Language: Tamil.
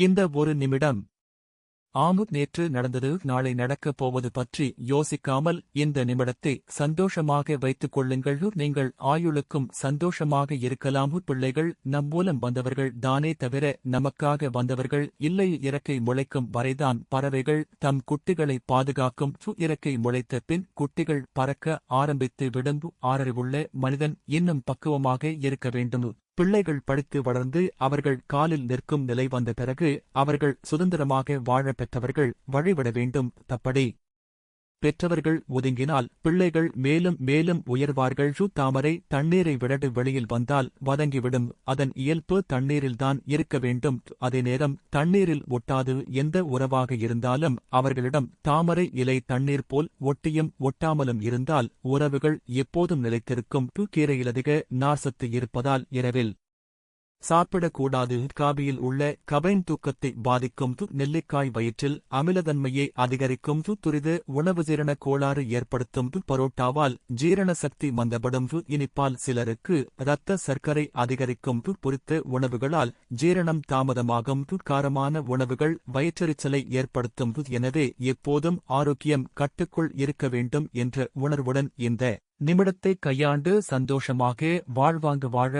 இந்த ஒரு நிமிடம். நேற்று நடந்தது நாளை நடக்கப் போவது பற்றி யோசிக்காமல் இந்த நிமிடத்தை சந்தோஷமாக வைத்துக் கொள்ளுங்கள். நீங்கள் ஆயுளுக்கும் சந்தோஷமாக இருக்கலாம். பிள்ளைகள் நம் மூலம் வந்தவர்கள் தானே தவிர நமக்காக வந்தவர்கள் இல்லை. இறக்கை முளைக்கும் வரைதான் பறவைகள் தம் குட்டிகளை பாதுகாக்கும். இறக்கை முளைத்த பின் குட்டிகள் பறக்க ஆரம்பித்து விடும். ஆறறிவுள்ள மனிதன் இன்னும் பக்குவமாக இருக்க வேண்டும். பிள்ளைகள் படித்து வளர்ந்து அவர்கள் காலில் நிற்கும் நிலை வந்த பிறகு அவர்கள் சுதந்திரமாக வாழ பெற்றவர்கள் வழிவிட வேண்டும். தப்படி பெற்றவர்கள் ஒதுங்கினால் பிள்ளைகள் மேலும் மேலும் உயர்வார்கள். தாமரை தண்ணீரை விடடு வெளியில் வந்தால் வதங்கிவிடும். அதன் இயல்பு தண்ணீரில்தான் இருக்க வேண்டும். அதே நேரம் தண்ணீரில் ஒட்டாது. எந்த உறவாக இருந்தாலும் அவர்களிடம் தாமரை இலை தண்ணீர் போல் ஒட்டியும் ஒட்டாமலும் இருந்தால் உறவுகள் எப்போதும் நிலைத்திருக்கும். கீரையிலதிக நார்சத்து இருப்பதால் இரவில் சாப்பிடக்கூடாது. காபியில் உள்ள கபைன் தூக்கத்தை பாதிக்கும். நெல்லிக்காய் வயிற்றில் அமிலத்தன்மையை அதிகரிக்கும். துரித உணவு ஜீரண கோளாறு ஏற்படுத்தும். பரோட்டாவால் ஜீரண சக்தி மந்தப்படும். இனிப்பால் சிலருக்கு இரத்த சர்க்கரை அதிகரிக்கும். பொரித்த உணவுகளால் ஜீரணம் தாமதமாகும். காரமான உணவுகள் வயிற்றெரிச்சலை ஏற்படுத்தும். எனவே எப்போதும் ஆரோக்கியம் கட்டுக்குள் இருக்க வேண்டும் என்ற உணர்வுடன் இந்த நிமிடத்தை கையாண்டு சந்தோஷமாக வாழ்வாங்க வாழ